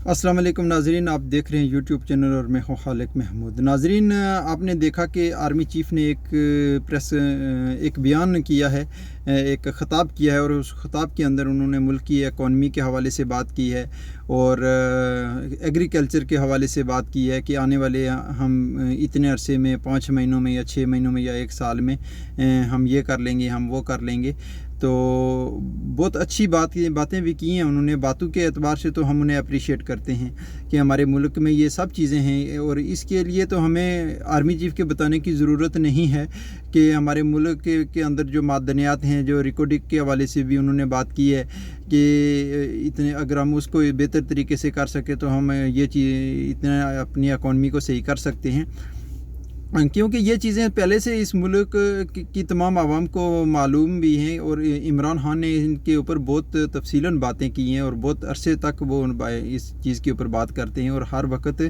अस्सलाम वालेकुम नाजरीन, आप देख रहे हैं यूट्यूब चैनल और मैं हूं खालिक महमूद। नाजरीन, आपने देखा कि आर्मी चीफ़ ने एक बयान किया है, एक ख़िताब किया है और उस ख़िताब के अंदर उन्होंने मुल्क की इकॉनमी के हवाले से बात की है और एग्रीकल्चर के हवाले से बात की है कि आने वाले हम इतने अरसे में 5 महीनों में या 6 महीनों में या 1 साल में हम ये कर लेंगे, हम वो कर लेंगे। तो बहुत अच्छी बातें भी की हैं उन्होंने। बातों के एतबार से तो हम उन्हें अप्रिशिएट करते हैं कि हमारे मुल्क में ये सब चीज़ें हैं और इसके लिए तो हमें आर्मी चीफ़ के बताने की ज़रूरत नहीं है कि हमारे मुल्क के अंदर जो मादनियात हैं, जो रिकॉर्डिंग के हवाले से भी उन्होंने बात की है कि इतने अगर हम उसको बेहतर तरीके से कर सकें तो हम ये चीज़ इतना अपनी इकॉनमी को सही कर सकते हैं, क्योंकि ये चीज़ें पहले से इस मुल्क की तमाम आवाम को मालूम भी हैं और इमरान खान ने इनके ऊपर बहुत तफसीलन बातें की हैं और बहुत अरसे तक वो इस चीज़ के ऊपर बात करते हैं और हर वक्त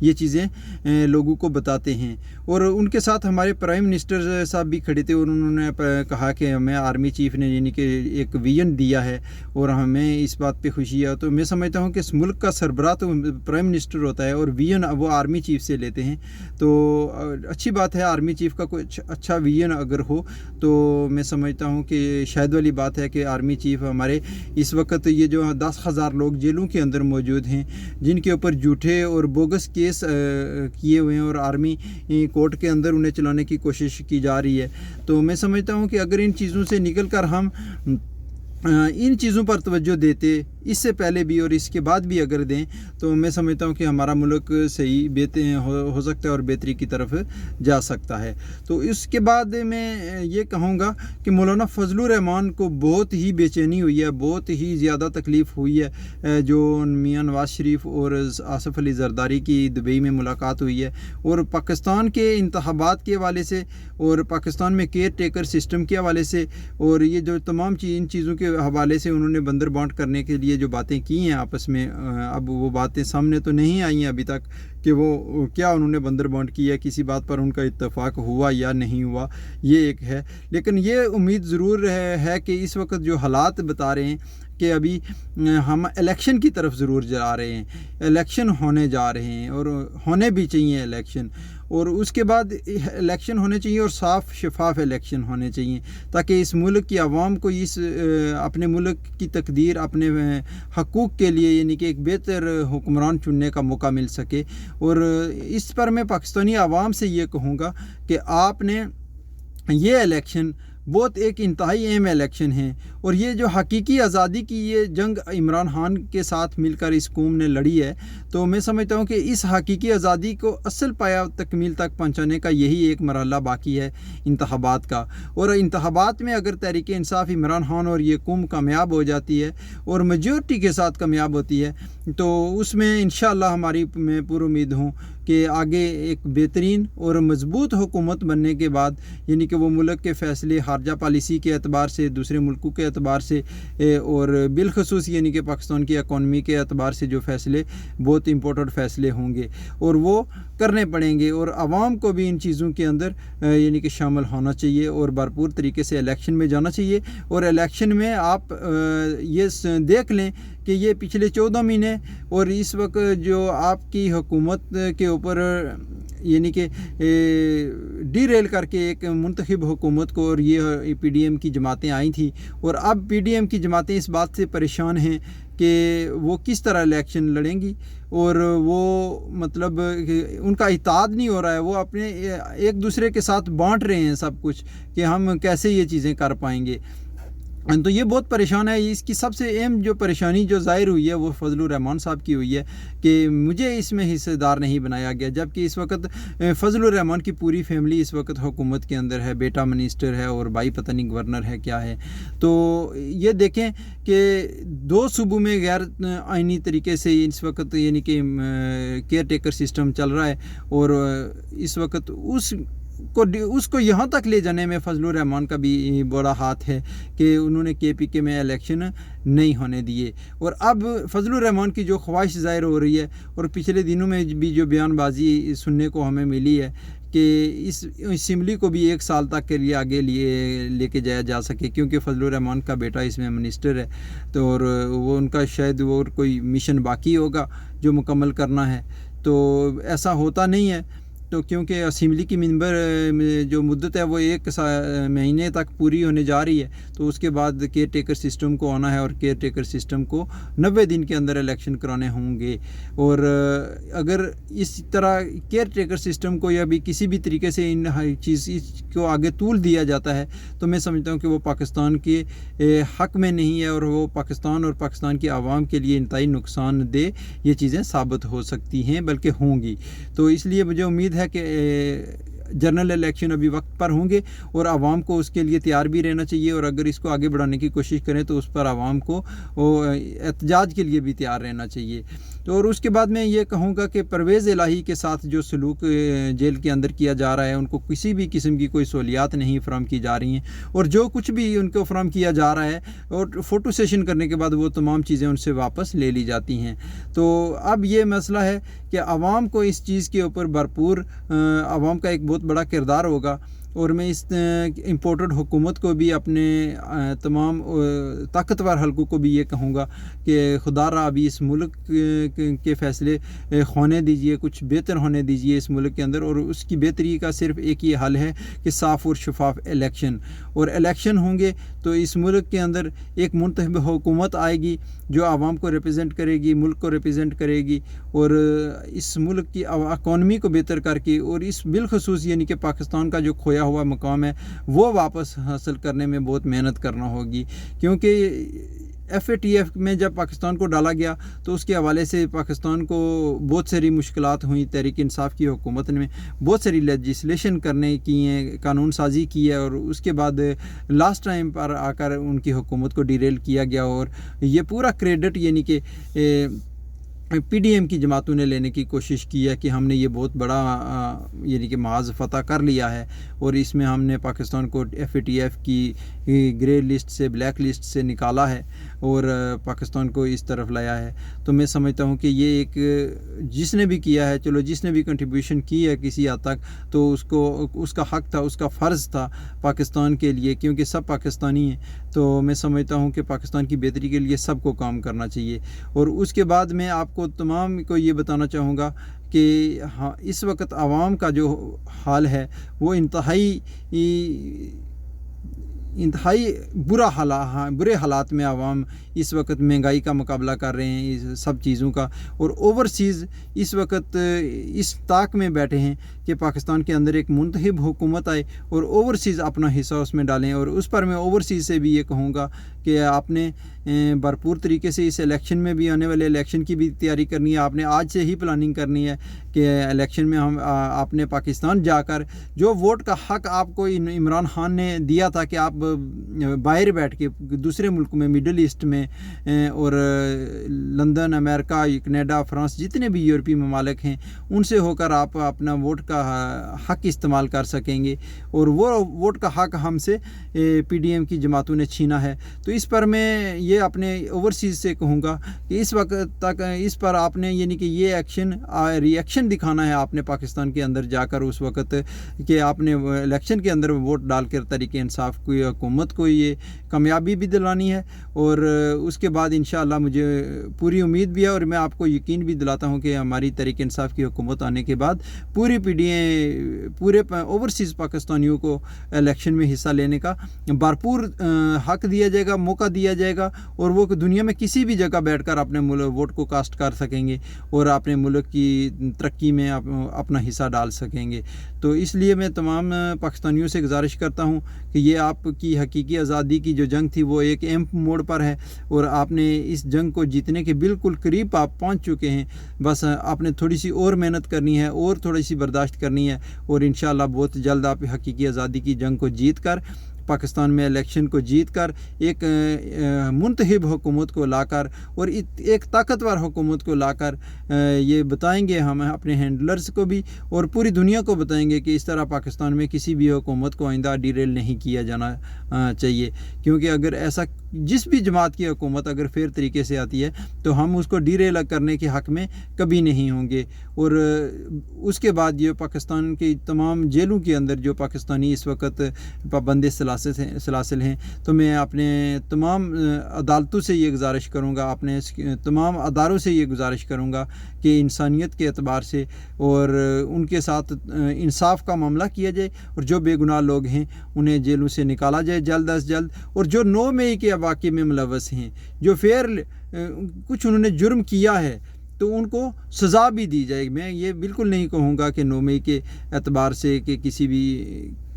ये चीज़ें लोगों को बताते हैं। और उनके साथ हमारे प्राइम मिनिस्टर साहब भी खड़े थे और उन्होंने कहा कि हमें आर्मी चीफ़ ने यानी कि एक विजन दिया है और हमें इस बात पे खुशी है। तो मैं समझता हूँ कि इस मुल्क का सरबराह तो प्राइम मिनिस्टर होता है और विजन वो आर्मी चीफ़ से लेते हैं। तो अच्छी बात है, आर्मी चीफ़ का कुछ अच्छा विजन अगर हो तो मैं समझता हूँ कि शायद वाली बात है कि आर्मी चीफ़ हमारे इस वक्त ये जो 10,000 लोग जेलों के अंदर मौजूद हैं जिनके ऊपर झूठे और बोगस केस किए हुए हैं और आर्मी कोर्ट के अंदर उन्हें चलाने की कोशिश की जा रही है। तो मैं समझता हूँ कि अगर इन चीज़ों से निकल कर हम इन चीज़ों पर तवज्जो देते, इससे पहले भी और इसके बाद भी अगर दें, तो मैं समझता हूँ कि हमारा मुल्क सही बेहतर हो सकता है और बेहतरी की तरफ जा सकता है। तो इसके बाद मैं ये कहूँगा कि मौलाना फजलुर रहमान को बहुत ही बेचैनी हुई है, बहुत ही ज़्यादा तकलीफ़ हुई है जो मियां नवाज़ शरीफ और आसिफ अली ज़रदारी की दुबई में मुलाकात हुई है और पाकिस्तान के इंतखाबात के हवाले से और पाकिस्तान में केयर टेकर सिस्टम के हवाले से और ये जो तमाम इन चीज़ों के हवाले से उन्होंने बंदर बांट करने के लिए जो बातें की हैं आपस में, अब वो बातें सामने तो नहीं आई हैं अभी तक कि वो क्या उन्होंने बंदर बांट की है, किसी बात पर उनका इत्तेफाक हुआ या नहीं हुआ, ये एक है। लेकिन ये उम्मीद ज़रूर है कि इस वक्त जो हालात बता रहे हैं कि अभी हम इलेक्शन की तरफ ज़रूर जा रहे हैं, इलेक्शन होने जा रहे हैं और होने भी चाहिए इलेक्शन, और उसके बाद इलेक्शन होने चाहिए और साफ़ शफाफ इलेक्शन होने चाहिए ताकि इस मुल्क की आवाम को इस अपने मुल्क की तकदीर, अपने हकूक़ के लिए यानी कि एक बेहतर हुक्मरान चुनने का मौका मिल सके। और इस पर मैं पाकिस्तानी आवाम से ये कहूँगा कि आपने ये इलेक्शन बहुत एक इंतहाई अहम इलेक्शन है और ये जो हकीकी आज़ादी की ये जंग इमरान खान के साथ मिलकर इस कौम ने लड़ी है, तो मैं समझता हूँ कि इस हकीकी आज़ादी को असल पाया तकमील तक पहुँचाने का यही एक मरहला बाकी है इंतखाबात का। और इंतखाबात में अगर तहरीक इंसाफ इमरान खान और ये कौम कामयाब हो जाती है और मेजॉरिटी के साथ कामयाब होती है तो उसमें इंशाअल्लाह हमारी मैं पूरी उम्मीद हूँ कि आगे एक बेहतरीन और मजबूत हुकूमत बनने के बाद यानी कि वो मुल्क के फ़ैसले खारजा पॉलिसी के एतबार से, दूसरे मुल्कों के एतबार से और बिलखसूस यानी कि पाकिस्तान की इकॉनमी के एतबार से जो फ़ैसले बहुत इम्पोर्टेंट फ़ैसले होंगे और वो करने पड़ेंगे और आवाम को भी इन चीज़ों के अंदर यानी कि शामिल होना चाहिए और भरपूर तरीके से इलेक्शन में जाना चाहिए। और इलेक्शन में आप ये देख लें कि ये पिछले 14 महीने और इस वक्त जो आपकी हुकूमत के ऊपर यानी कि डीरेल करके एक मुंतखब हुकूमत को और ये PDM की जमातें आई थी और अब PDM की जमातें इस बात से परेशान हैं कि वो किस तरह इलेक्शन लड़ेंगी और वो मतलब उनका इत्तेहाद नहीं हो रहा है, वो अपने एक दूसरे के साथ बांट रहे हैं सब कुछ कि हम कैसे ये चीज़ें कर पाएंगे। तो ये बहुत परेशान है। इसकी सबसे अहम जो परेशानी जो ज़ाहिर हुई है वो फजलुर रहमान साहब की हुई है कि मुझे इसमें हिस्सेदार नहीं बनाया गया, जबकि इस वक्त फजलुर रहमान की पूरी फैमिली इस वक्त हुकूमत के अंदर है, बेटा मिनिस्टर है और भाई पता नहीं गवर्नर है क्या है। तो ये देखें कि 2 सूबों में गैर आइनी तरीके से इस वक्त यानी कि केयर टेकर सिस्टम चल रहा है और इस वक्त उसको यहाँ तक ले जाने में फजलुर रहमान का भी बड़ा हाथ है कि उन्होंने KPK में इलेक्शन नहीं होने दिए। और अब फजलुर रहमान की जो ख्वाहिश ज़ाहिर हो रही है और पिछले दिनों में भी जो बयानबाजी सुनने को हमें मिली है کہ اس اسمبلی کو بھی 1 سال تک کے لیے آگے لے کے جایا جا سکے، کیونکہ فضل الرحمان کا بیٹا اس میں منسٹر ہے، تو اور وہ ان کا شاید وہ کوئی مشن باقی ہوگا جو مکمل کرنا ہے، تو ایسا ہوتا نہیں ہے۔ تو کیونکہ اسمبلی کی ممبر جو مدت ہے وہ 1 مہینے تک پوری ہونے جا رہی ہے، تو اس کے بعد کیئر ٹیکر سسٹم کو آنا ہے، اور کیئر ٹیکر سسٹم کو 90 دن کے اندر الیکشن کرانے ہوں گے۔ اور اگر اس طرح کیئر ٹیکر سسٹم کو یا بھی کسی بھی طریقے سے ان چیز کو آگے طول دیا جاتا ہے، تو میں سمجھتا ہوں کہ وہ پاکستان کے حق میں نہیں ہے، اور وہ پاکستان اور پاکستان کی عوام کے لیے انتہائی نقصان دہ یہ چیزیں ثابت ہو سکتی ہیں، بلکہ ہوں گی۔ تو اس لیے مجھے امید ہے کہ جنرل الیکشن ابھی وقت پر ہوں گے، اور عوام کو اس کے لیے تیار بھی رہنا چاہیے، اور اگر اس کو آگے بڑھانے کی کوشش کریں تو اس پر عوام کو احتجاج کے لیے بھی تیار رہنا چاہیے۔ تو اور اس کے بعد میں یہ کہوں گا کہ پرویز الہی کے ساتھ جو سلوک جیل کے اندر کیا جا رہا ہے، ان کو کسی بھی قسم کی کوئی سہولیات نہیں فراہم کی جا رہی ہیں، اور جو کچھ بھی ان کو فراہم کیا جا رہا ہے، اور فوٹو سیشن کرنے کے بعد وہ تمام چیزیں ان سے واپس لے لی جاتی ہیں۔ تو اب یہ مسئلہ ہے کہ عوام کو اس چیز کے اوپر بھرپور عوام کا ایک بہت بڑا کردار ہوگا، اور میں اس امپورٹڈ حکومت کو بھی اپنے تمام طاقتور حلقوں کو بھی یہ کہوں گا کہ خدا را ابھی اس ملک کے فیصلے ہونے دیجئے، کچھ بہتر ہونے دیجئے اس ملک کے اندر، اور اس کی بہتری کا صرف ایک ہی حل ہے کہ صاف اور شفاف الیکشن، اور الیکشن ہوں گے تو اس ملک کے اندر ایک منتخب حکومت آئے گی جو عوام کو ریپرزینٹ کرے گی، ملک کو ریپرزینٹ کرے گی، اور اس ملک کی اکانومی کو بہتر کر کے، اور اس بالخصوص یعنی کہ پاکستان کا جو کھویا ہوا مقام ہے وہ واپس حاصل کرنے میں بہت محنت کرنا ہوگی، کیونکہ FATF میں جب پاکستان کو ڈالا گیا تو اس کے حوالے سے پاکستان کو بہت ساری مشکلات ہوئیں۔ تحریک انصاف کی حکومت نے بہت ساری لیجسلیشن کرنے کی ہیں، قانون سازی کی ہے، اور اس کے بعد لاسٹ ٹائم پر آ کر ان کی حکومت کو ڈیریل کیا گیا، اور یہ پورا کریڈٹ یعنی کہ PDM کی جماعتوں نے لینے کی کوشش کی ہے کہ ہم نے یہ بہت بڑا یعنی کہ محاذ فتح کر لیا ہے، اور اس میں ہم نے پاکستان کو FATF کی گرے لسٹ سے، بلیک لسٹ سے نکالا ہے، اور پاکستان کو اس طرف لایا ہے۔ تو میں سمجھتا ہوں کہ یہ ایک جس نے بھی کیا ہے، چلو جس نے بھی کنٹریبیوشن کی ہے کسی حد تک، تو اس کا حق تھا، اس کا فرض تھا پاکستان کے لیے، کیونکہ سب پاکستانی ہیں۔ تو میں سمجھتا ہوں کہ پاکستان کی بہتری کے لیے سب کو کام کرنا چاہیے۔ اور اس کے بعد میں آپ کو تمام کو یہ بتانا چاہوں گا کہ ہاں اس وقت عوام کا جو حال ہے وہ انتہائی برے حالات میں عوام اس وقت مہنگائی کا مقابلہ کر رہے ہیں، اس سب چیزوں کا، اور اوورسیز اس وقت اس طاق میں بیٹھے ہیں کہ پاکستان کے اندر ایک منتخب حکومت آئے اور اوورسیز اپنا حصہ اس میں ڈالیں۔ اور اس پر میں اوورسیز سے بھی یہ کہوں گا کہ آپ نے بھرپور طریقے سے اس الیکشن میں بھی، آنے والے الیکشن کی بھی تیاری کرنی ہے، آپ نے آج سے ہی پلاننگ کرنی ہے کہ الیکشن میں آپ نے پاکستان جا کر جو ووٹ کا حق آپ کو عمران خان نے دیا تھا کہ آپ باہر بیٹھ کے دوسرے ملک میں، مڈل ایسٹ میں اور لندن، امریکہ، کینیڈا، فرانس، جتنے بھی یورپی ممالک ہیں، ان سے ہو کر آپ اپنا ووٹ کا حق استعمال کر سکیں گے، اور وہ ووٹ کا حق ہم سے PDM کی جماعتوں نے چھینا ہے۔ تو اس پر میں یہ اپنے اوورسیز سے کہوں گا کہ اس وقت تک اس پر آپ نے یعنی کہ یہ ری ایکشن دکھانا ہے آپ نے پاکستان کے اندر جا کر اس وقت کہ آپ نے الیکشن کے اندر ووٹ ڈال کر تحریک انصاف کی حکومت کو یہ کامیابی بھی دلانی ہے، اور اس کے بعد انشاءاللہ مجھے پوری امید بھی ہے، اور میں آپ کو یقین بھی دلاتا ہوں کہ ہماری تحریک انصاف کی حکومت آنے کے بعد پورے اوورسیز پاکستانیوں کو الیکشن میں حصہ لینے کا بھرپور حق دیا جائے گا، موقع دیا جائے گا، اور وہ دنیا میں کسی بھی جگہ بیٹھ کر اپنے ووٹ کو کاسٹ کر سکیں گے اور اپنے ملک کی ترقی میں اپنا حصہ ڈال سکیں گے۔ تو اس لیے میں تمام پاکستانیوں سے گزارش کرتا ہوں کہ یہ آپ کی حقیقی آزادی کی جو جنگ تھی وہ ایک اہم موڑ پر ہے، اور آپ نے اس جنگ کو جیتنے کے بالکل قریب آپ پہنچ چکے ہیں، بس آپ نے تھوڑی سی اور محنت کرنی ہے، اور تھوڑی سی برداشت کرنی ہے، اور انشاءاللہ بہت جلد آپ حقیقی آزادی کی جنگ کو جیت کر पाकिस्तान में इलेक्शन को जीत कर एक मुंतखब हुकूमत को लाकर और एक ताकतवर हुकूमत को लाकर ये बताएंगे हम अपने हैंडलर्स को भी और पूरी दुनिया को बताएंगे कि इस तरह पाकिस्तान में किसी भी हुकूमत को आइंदा डिरेल नहीं किया जाना चाहिए, क्योंकि अगर ऐसा जिस भी जमात की हुकूमत अगर फेयर तरीके से आती है तो हम उसको डिरेल करने के हक़ में कभी नहीं होंगे। और उसके बाद ये पाकिस्तान की तमाम जेलों के अंदर जो पाकिस्तानी इस वक्त पाबंद सलासिल हैं, तो मैं अपने तमाम अदालतों से ये गुजारिश करूँगा, अपने तमाम अदारों से ये गुजारिश करूँगा कि इंसानियत के एतबार से और उनके साथ इंसाफ का मामला किया जाए और जो बेगुनाह लोग हैं उन्हें जेलों से निकाला जाए जल्द अज जल्द। और जो 9 मई के वाक़े में मुलव्वस हैं, जो फेयर कुछ उन्होंने जुर्म किया है, तो उनको सज़ा भी दी जाए। मैं ये बिल्कुल नहीं कहूँगा कि 9 मई के एतबार से कि किसी भी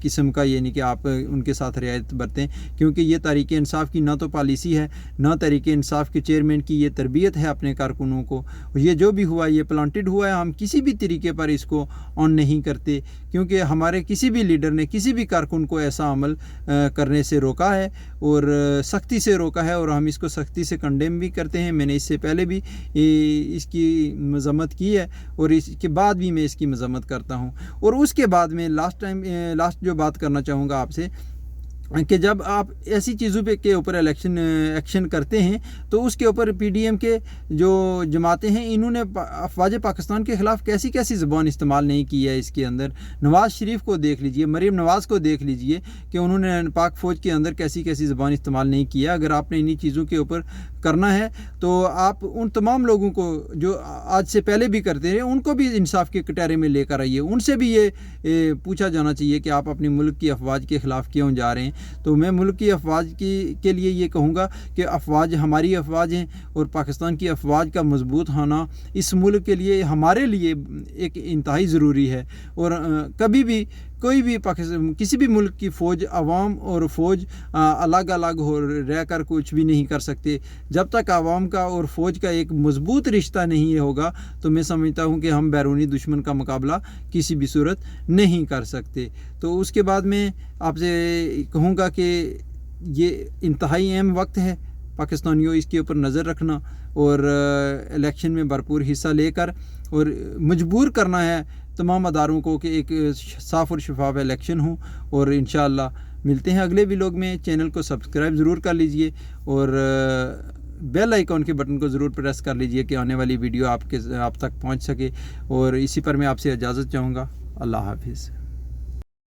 किस्म का ये नहीं कि आप उनके साथ रियायत बरतें, क्योंकि ये तहरीक इंसाफ की ना तो पॉलिसी है, ना तहरीक इंसाफ के चेयरमैन की ये तरबियत है अपने कारकुनों को। ये जो भी हुआ ये प्लांटेड हुआ है, हम किसी भी तरीके पर इसको ऑन नहीं करते, क्योंकि हमारे किसी भी लीडर ने किसी भी कारकुन को ऐसा अमल करने से रोका है और सख्ती से रोका है और हम इसको सख्ती से कंडेम भी करते हैं। मैंने इससे पहले भी इसकी मज़म्मत की है और इसके बाद भी मैं इसकी मज़म्मत करता हूँ। और उसके बाद में लास्ट जो बात करना चाहूँगा आपसे कि जब आप ऐसी चीज़ों पे के ऊपर एक्शन करते हैं तो उसके ऊपर PDM के जो जमातें हैं इन्होंने अफवाज पाकिस्तान के ख़िलाफ़ कैसी कैसी ज़बान इस्तेमाल नहीं की है। इसके अंदर नवाज़ शरीफ को देख लीजिए, मरीम नवाज़ को देख लीजिए कि उन्होंने पाक फ़ौज के अंदर कैसी कैसी ज़बान इस्तेमाल नहीं किया। अगर आपने इन्हीं चीज़ों के ऊपर करना है तो आप उन तमाम लोगों को जो आज से पहले भी करते रहे उनको भी इंसाफ के कटहरे में लेकर आइए, उनसे भी ये पूछा जाना चाहिए कि आप अपने मुल्क की अफवाज के ख़िलाफ़ क्यों जा रहे हैं। तो मैं मुल्क की अफवाज के लिए ये कहूँगा कि अफवाज हमारी अफवाज हैं और पाकिस्तान की अफवाज का मजबूत होना इस मुल्क के लिए हमारे लिए एक इंतहाई ज़रूरी है। और कभी भी कोई भी पाकिस्तान किसी भी मुल्क की फ़ौज अवाम और फ़ौज अलग अलग हो रह कर कुछ भी नहीं कर सकते। जब तक अवाम का और फ़ौज का एक मजबूत रिश्ता नहीं होगा तो मैं समझता हूँ कि हम बैरूनी दुश्मन का मुकाबला किसी भी सूरत नहीं कर सकते। तो उसके बाद मैं आपसे कहूँगा कि ये इंतहाई अहम वक्त है पाकिस्तानियों, इसके ऊपर नज़र रखना और इलेक्शन में भरपूर हिस्सा लेकर और मजबूर करना है तमाम अदारों को कि एक साफ़ और शफाफ इलेक्शन हो। और इंशाअल्लाह मिलते हैं अगले व्लॉग में। चैनल को सब्सक्राइब ज़रूर कर लीजिए और बेल आइकॉन के बटन को ज़रूर प्रेस कर लीजिए कि आने वाली वीडियो आप तक पहुंच सके। और इसी पर मैं आपसे इजाज़त चाहूँगा। अल्लाह हाफिज़।